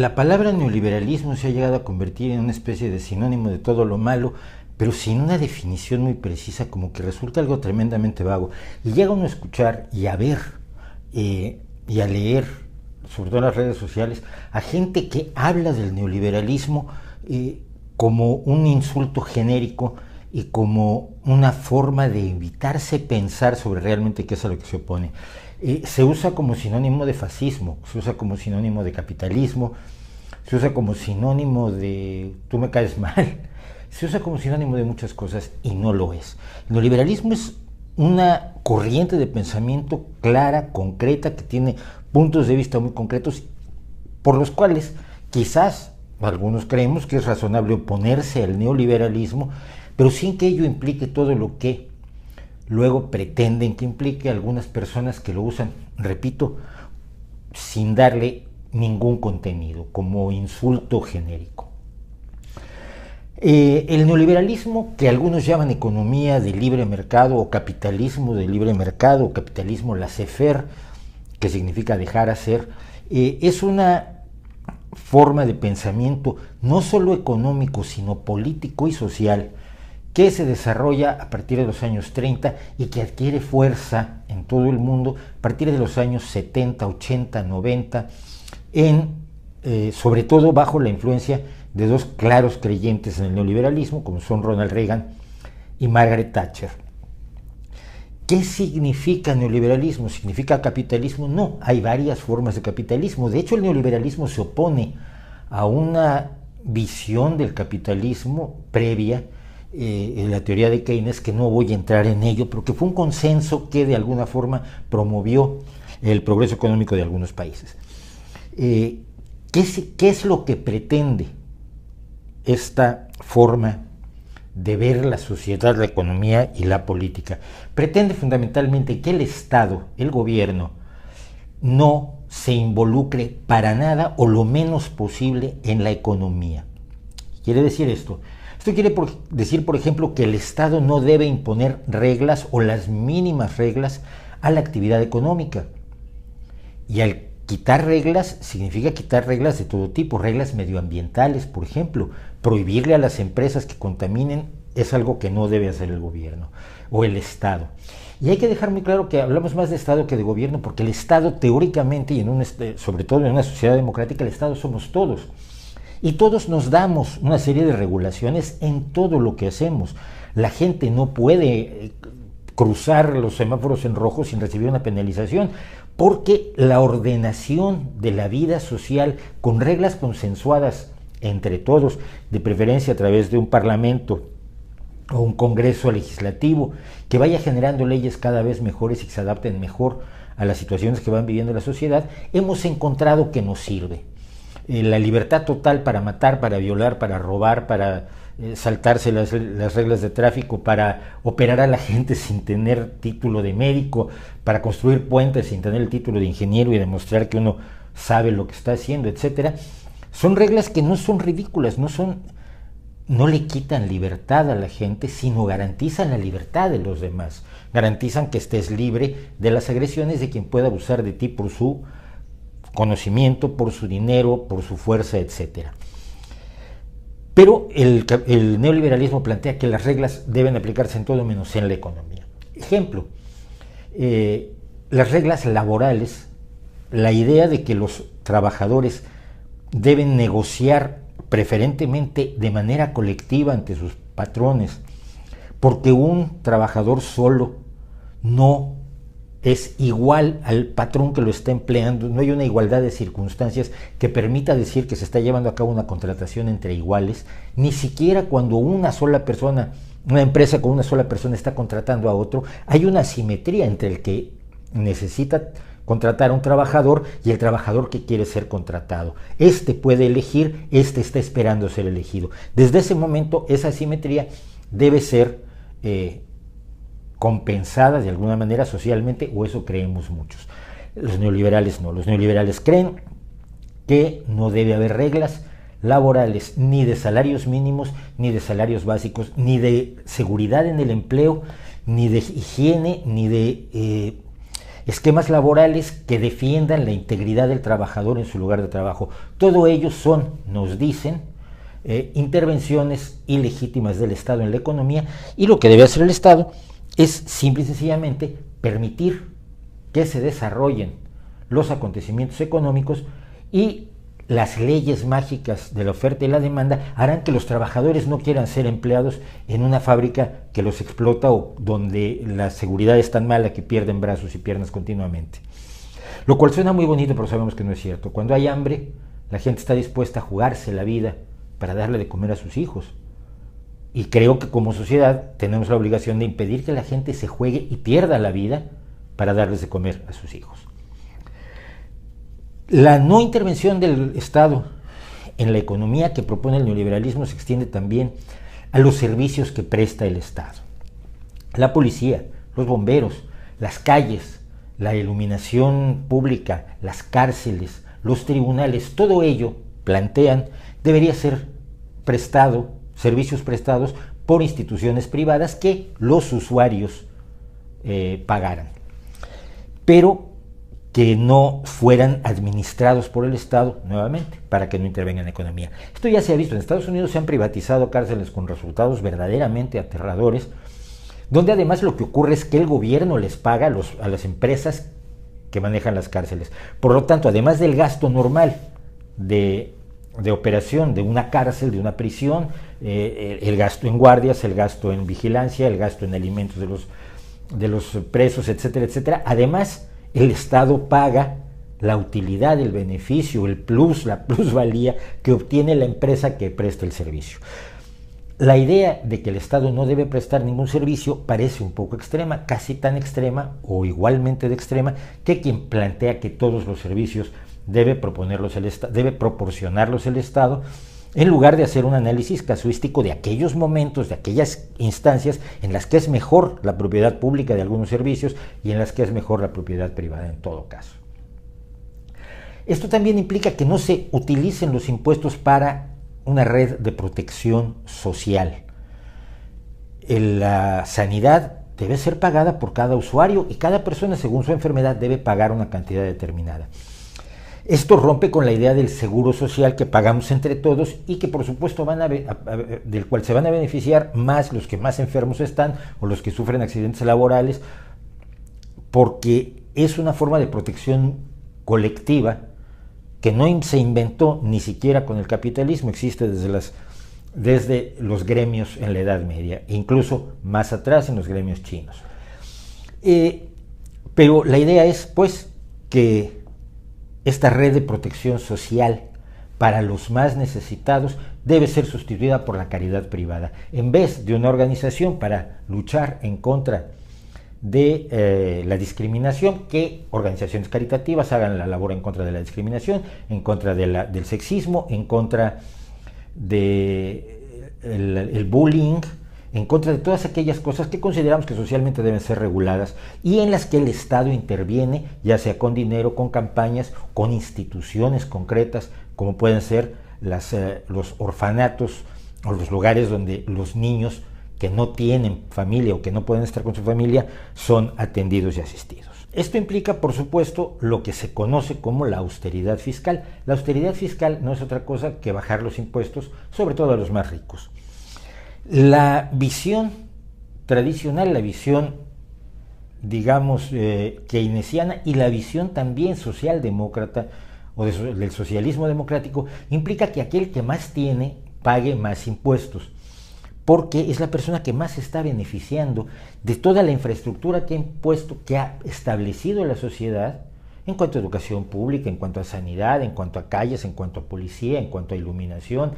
La palabra neoliberalismo se ha llegado a convertir en una especie de sinónimo de todo lo malo, pero sin una definición muy precisa, como que resulta algo tremendamente vago. Y llega uno a escuchar y a ver y a leer, sobre todo en las redes sociales, a gente que habla del neoliberalismo como un insulto genérico y como una forma de evitarse pensar sobre realmente qué es a lo que se opone. Se usa como sinónimo de fascismo, se usa como sinónimo de capitalismo, se usa como sinónimo de tú me caes mal, se usa como sinónimo de muchas cosas y no lo es. El neoliberalismo es una corriente de pensamiento clara, concreta, que tiene puntos de vista muy concretos, por los cuales quizás algunos creemos que es razonable oponerse al neoliberalismo, pero sin que ello implique todo lo que luego pretenden que implique algunas personas que lo usan, repito, sin darle ningún contenido, como insulto genérico. El neoliberalismo, que algunos llaman economía de libre mercado o capitalismo de libre mercado o capitalismo laissez-faire, que significa dejar hacer, es una forma de pensamiento no solo económico, sino político y social, que se desarrolla a partir de los años 30 y que adquiere fuerza en todo el mundo a partir de los años 70, 80, 90, sobre todo bajo la influencia de dos claros creyentes en el neoliberalismo, como son Ronald Reagan y Margaret Thatcher. ¿Qué significa neoliberalismo? ¿Significa capitalismo? No, hay varias formas de capitalismo. De hecho, el neoliberalismo se opone a una visión del capitalismo previa, en la teoría de Keynes, que no voy a entrar en ello, pero que fue un consenso que de alguna forma promovió el progreso económico de algunos países. ¿Qué es lo que pretende esta forma de ver la sociedad, la economía y la política? Pretende fundamentalmente que el Estado, el gobierno, no se involucre para nada o lo menos posible en la economía. ¿Quiere decir esto? Esto quiere decir, por ejemplo, que el Estado no debe imponer reglas o las mínimas reglas a la actividad económica. Y al quitar reglas significa quitar reglas de todo tipo, reglas medioambientales, por ejemplo. Prohibirle a las empresas que contaminen es algo que no debe hacer el gobierno o el Estado. Y hay que dejar muy claro que hablamos más de Estado que de gobierno, porque el Estado teóricamente, y sobre todo en una sociedad democrática, el Estado somos todos. Y todos nos damos una serie de regulaciones en todo lo que hacemos. La gente no puede cruzar los semáforos en rojo sin recibir una penalización, porque la ordenación de la vida social con reglas consensuadas entre todos, de preferencia a través de un parlamento o un congreso legislativo, que vaya generando leyes cada vez mejores y que se adapten mejor a las situaciones que van viviendo la sociedad, hemos encontrado que nos sirve. La libertad total para matar, para violar, para robar, para saltarse las reglas de tráfico, para operar a la gente sin tener título de médico, para construir puentes sin tener el título de ingeniero y demostrar que uno sabe lo que está haciendo, etcétera. Son reglas que no son ridículas, no le quitan libertad a la gente, sino garantizan la libertad de los demás. Garantizan que estés libre de las agresiones de quien pueda abusar de ti por su conocimiento, por su dinero, por su fuerza, etc. Pero el neoliberalismo plantea que las reglas deben aplicarse en todo menos en la economía. Ejemplo, las reglas laborales, la idea de que los trabajadores deben negociar preferentemente de manera colectiva ante sus patrones, porque un trabajador solo no es igual al patrón que lo está empleando, no hay una igualdad de circunstancias que permita decir que se está llevando a cabo una contratación entre iguales, ni siquiera cuando una sola persona, una empresa con una sola persona está contratando a otro, hay una asimetría entre el que necesita contratar a un trabajador y el trabajador que quiere ser contratado. Este puede elegir, este está esperando ser elegido. Desde ese momento esa asimetría debe ser compensada de alguna manera socialmente, o eso creemos muchos. Los neoliberales no, los neoliberales creen que no debe haber reglas laborales, ni de salarios mínimos, ni de salarios básicos, ni de seguridad en el empleo, ni de higiene, ni de esquemas laborales que defiendan la integridad del trabajador en su lugar de trabajo. Todo ello son, nos dicen, intervenciones ilegítimas del Estado en la economía, y lo que debe hacer el Estado es simple y sencillamente permitir que se desarrollen los acontecimientos económicos, y las leyes mágicas de la oferta y la demanda harán que los trabajadores no quieran ser empleados en una fábrica que los explota o donde la seguridad es tan mala que pierden brazos y piernas continuamente. Lo cual suena muy bonito, pero sabemos que no es cierto. Cuando hay hambre, la gente está dispuesta a jugarse la vida para darle de comer a sus hijos. Y creo que como sociedad tenemos la obligación de impedir que la gente se juegue y pierda la vida para darles de comer a sus hijos. La no intervención del Estado en la economía que propone el neoliberalismo se extiende también a los servicios que presta el Estado. La policía, los bomberos, las calles, la iluminación pública, las cárceles, los tribunales, todo ello, plantean, debería ser prestado, servicios prestados por instituciones privadas que los usuarios pagaran, pero que no fueran administrados por el Estado nuevamente, para que no intervenga en la economía. Esto ya se ha visto. En Estados Unidos se han privatizado cárceles con resultados verdaderamente aterradores, donde además lo que ocurre es que el gobierno les paga a las empresas que manejan las cárceles. Por lo tanto, además del gasto normal de operación de una cárcel, de una prisión, el gasto en guardias, el gasto en vigilancia, el gasto en alimentos de los presos, etcétera, etcétera, además el Estado paga la utilidad, el beneficio, el plus, la plusvalía que obtiene la empresa que presta el servicio. La idea de que el Estado no debe prestar ningún servicio parece un poco extrema, casi tan extrema o igualmente de extrema que quien plantea que todos los servicios debe proporcionarlos el Estado, en lugar de hacer un análisis casuístico de aquellos momentos, de aquellas instancias en las que es mejor la propiedad pública de algunos servicios y en las que es mejor la propiedad privada en todo caso. Esto también implica que no se utilicen los impuestos para una red de protección social. La sanidad debe ser pagada por cada usuario y cada persona, según su enfermedad, debe pagar una cantidad determinada. Esto rompe con la idea del seguro social que pagamos entre todos y que por supuesto del cual se van a beneficiar más los que más enfermos están o los que sufren accidentes laborales, porque es una forma de protección colectiva que no se inventó ni siquiera con el capitalismo, existe desde los gremios en la Edad Media, incluso más atrás en los gremios chinos. Pero la idea es pues que esta red de protección social para los más necesitados debe ser sustituida por la caridad privada. En vez de una organización para luchar en contra de la discriminación, que organizaciones caritativas hagan la labor en contra de la discriminación, en contra del sexismo, en contra del bullying, en contra de todas aquellas cosas que consideramos que socialmente deben ser reguladas y en las que el Estado interviene, ya sea con dinero, con campañas, con instituciones concretas, como pueden ser los orfanatos o los lugares donde los niños que no tienen familia o que no pueden estar con su familia son atendidos y asistidos. Esto implica, por supuesto, lo que se conoce como la austeridad fiscal. La austeridad fiscal no es otra cosa que bajar los impuestos, sobre todo a los más ricos. La visión tradicional, la visión, digamos, keynesiana y la visión también socialdemócrata o del socialismo democrático implica que aquel que más tiene pague más impuestos, porque es la persona que más se está beneficiando de toda la infraestructura que ha establecido la sociedad en cuanto a educación pública, en cuanto a sanidad, en cuanto a calles, en cuanto a policía, en cuanto a iluminación,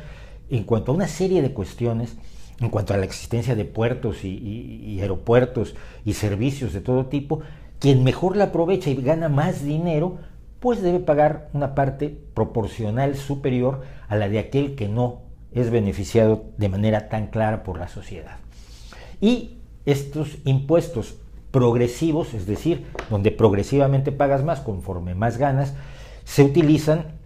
en cuanto a una serie de cuestiones, en cuanto a la existencia de puertos y aeropuertos y servicios de todo tipo. Quien mejor la aprovecha y gana más dinero, pues debe pagar una parte proporcional superior a la de aquel que no es beneficiado de manera tan clara por la sociedad. Y estos impuestos progresivos, es decir, donde progresivamente pagas más conforme más ganas, se utilizan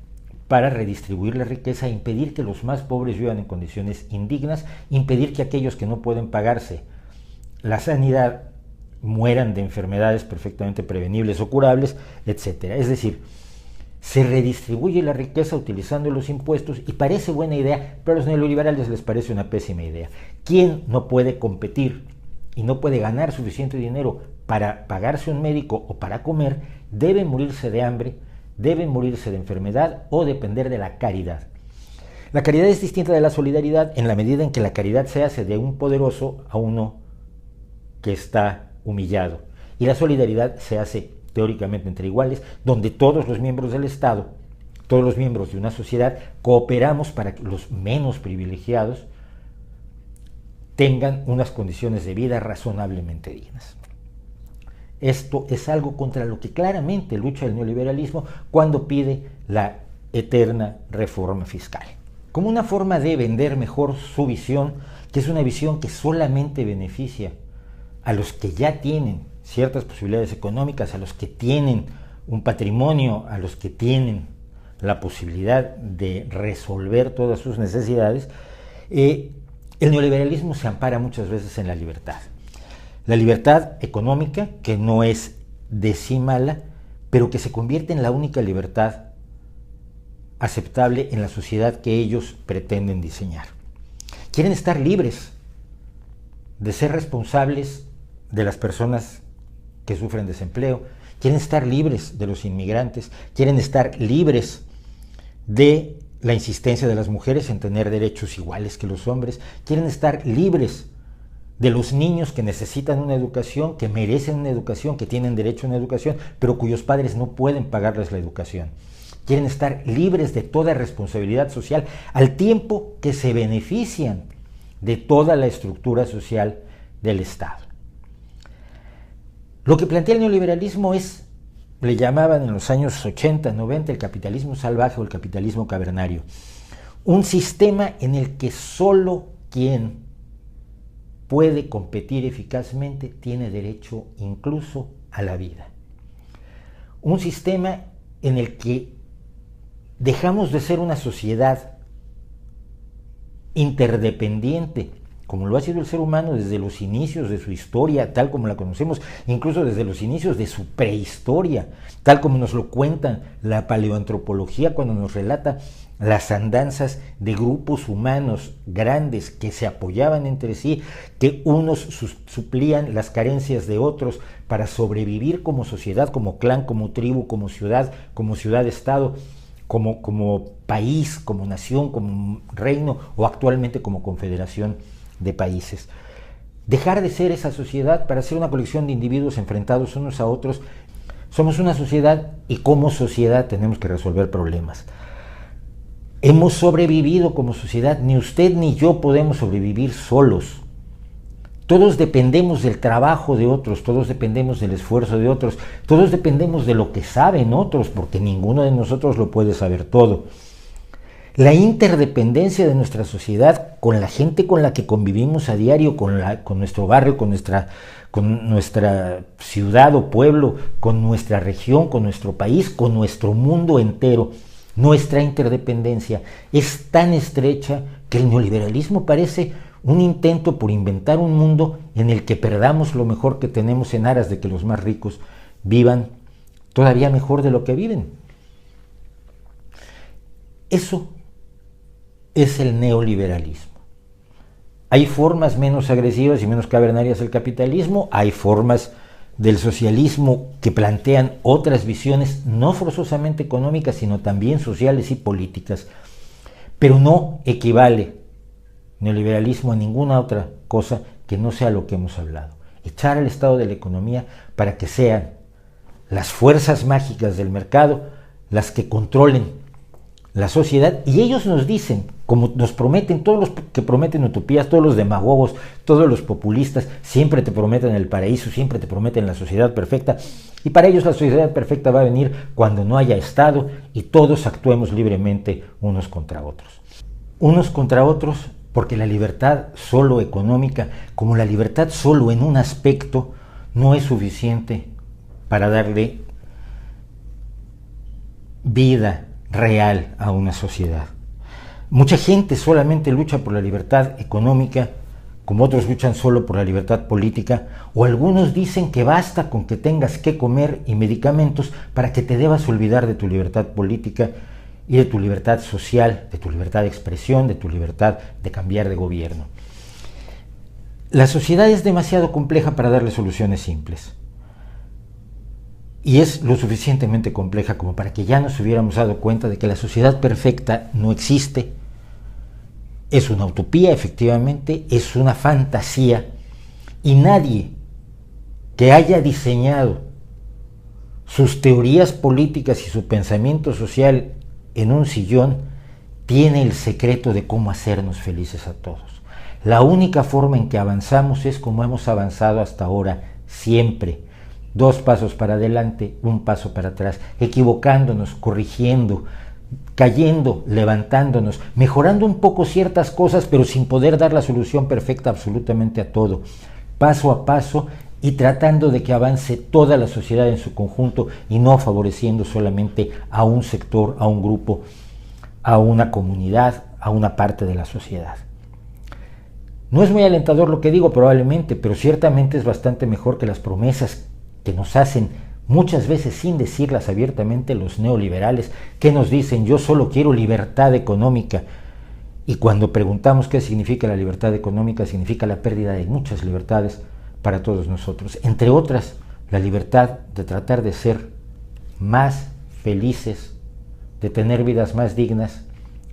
para redistribuir la riqueza, impedir que los más pobres vivan en condiciones indignas, impedir que aquellos que no pueden pagarse la sanidad mueran de enfermedades perfectamente prevenibles o curables, etc. Es decir, se redistribuye la riqueza utilizando los impuestos y parece buena idea, pero a los neoliberales les parece una pésima idea. ¿Quién no puede competir y no puede ganar suficiente dinero para pagarse un médico o para comer, debe morirse de hambre, debe morirse de enfermedad o depender de la caridad? La caridad es distinta de la solidaridad en la medida en que la caridad se hace de un poderoso a uno que está humillado, y la solidaridad se hace teóricamente entre iguales, donde todos los miembros del Estado, todos los miembros de una sociedad, cooperamos para que los menos privilegiados tengan unas condiciones de vida razonablemente dignas. Esto es algo contra lo que claramente lucha el neoliberalismo cuando pide la eterna reforma fiscal, como una forma de vender mejor su visión, que es una visión que solamente beneficia a los que ya tienen ciertas posibilidades económicas, a los que tienen un patrimonio, a los que tienen la posibilidad de resolver todas sus necesidades. El neoliberalismo se ampara muchas veces en la libertad. La libertad económica, que no es de sí mala, pero que se convierte en la única libertad aceptable en la sociedad que ellos pretenden diseñar. Quieren estar libres de ser responsables de las personas que sufren desempleo, quieren estar libres de los inmigrantes, quieren estar libres de la insistencia de las mujeres en tener derechos iguales que los hombres, quieren estar libres de los niños que necesitan una educación, que merecen una educación, que tienen derecho a una educación, pero cuyos padres no pueden pagarles la educación. Quieren estar libres de toda responsabilidad social, al tiempo que se benefician de toda la estructura social del Estado. Lo que plantea el neoliberalismo es, le llamaban en los años 80, 90, el capitalismo salvaje o el capitalismo cavernario. Un sistema en el que solo quien puede competir eficazmente tiene derecho incluso a la vida. Un sistema en el que dejamos de ser una sociedad interdependiente, como lo ha sido el ser humano desde los inicios de su historia, tal como la conocemos, incluso desde los inicios de su prehistoria, tal como nos lo cuenta la paleoantropología cuando nos relata las andanzas de grupos humanos grandes que se apoyaban entre sí, que unos suplían las carencias de otros para sobrevivir como sociedad, como clan, como tribu, como ciudad-estado, como país, como nación, como reino o actualmente como confederación de países. Dejar de ser esa sociedad para ser una colección de individuos enfrentados unos a otros. Somos una sociedad y como sociedad tenemos que resolver problemas. Hemos sobrevivido como sociedad, ni usted ni yo podemos sobrevivir solos. Todos dependemos del trabajo de otros, todos dependemos del esfuerzo de otros, todos dependemos de lo que saben otros, porque ninguno de nosotros lo puede saber todo. La interdependencia de nuestra sociedad con la gente con la que convivimos a diario, con nuestro barrio, con nuestra ciudad o pueblo, con nuestra región, con nuestro país, con nuestro mundo entero, nuestra interdependencia es tan estrecha que el neoliberalismo parece un intento por inventar un mundo en el que perdamos lo mejor que tenemos en aras de que los más ricos vivan todavía mejor de lo que viven. Eso es el neoliberalismo. Hay formas menos agresivas y menos cavernarias del capitalismo, hay formas del socialismo que plantean otras visiones, no forzosamente económicas, sino también sociales y políticas, pero no equivale neoliberalismo a ninguna otra cosa que no sea lo que hemos hablado. Echar al estado de la economía para que sean las fuerzas mágicas del mercado las que controlen la sociedad, y ellos nos dicen, como nos prometen, todos los que prometen utopías, todos los demagogos, todos los populistas, siempre te prometen el paraíso, siempre te prometen la sociedad perfecta, y para ellos la sociedad perfecta va a venir cuando no haya Estado y todos actuemos libremente unos contra otros. Unos contra otros porque la libertad solo económica, como la libertad solo en un aspecto, no es suficiente para darle vida real a una sociedad. Mucha gente solamente lucha por la libertad económica como otros luchan solo por la libertad política, o algunos dicen que basta con que tengas que comer y medicamentos para que te debas olvidar de tu libertad política y de tu libertad social, de tu libertad de expresión, de tu libertad de cambiar de gobierno. La sociedad es demasiado compleja para darle soluciones simples. Y es lo suficientemente compleja como para que ya nos hubiéramos dado cuenta de que la sociedad perfecta no existe. Es una utopía, efectivamente, es una fantasía, y nadie que haya diseñado sus teorías políticas y su pensamiento social en un sillón tiene el secreto de cómo hacernos felices a todos. La única forma en que avanzamos es como hemos avanzado hasta ahora, siempre. 2 pasos para adelante, 1 paso para atrás, equivocándonos, corrigiendo, cayendo, levantándonos, mejorando un poco ciertas cosas, pero sin poder dar la solución perfecta absolutamente a todo, paso a paso, y tratando de que avance toda la sociedad en su conjunto y no favoreciendo solamente a un sector, a un grupo, a una comunidad, a una parte de la sociedad. No es muy alentador lo que digo probablemente, pero ciertamente es bastante mejor que las promesas que nos hacen muchas veces sin decirlas abiertamente los neoliberales, que nos dicen yo solo quiero libertad económica, y cuando preguntamos qué significa la libertad económica, significa la pérdida de muchas libertades para todos nosotros, entre otras la libertad de tratar de ser más felices, de tener vidas más dignas,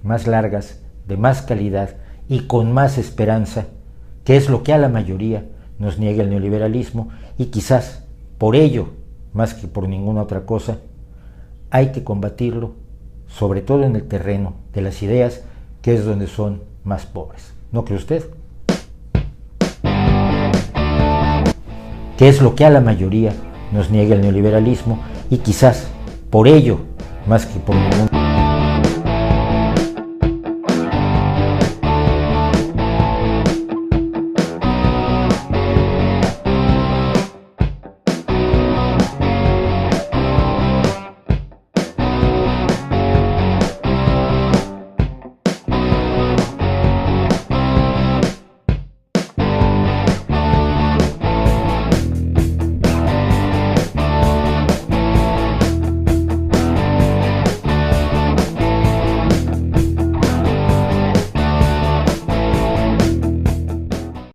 más largas, de más calidad y con más esperanza, que es lo que a la mayoría nos niega el neoliberalismo, y quizás por ello, más que por ninguna otra cosa, hay que combatirlo, sobre todo en el terreno de las ideas, que es donde son más pobres. ¿No cree usted? Que es lo que a la mayoría nos niega el neoliberalismo, y quizás por ello, más que por ningún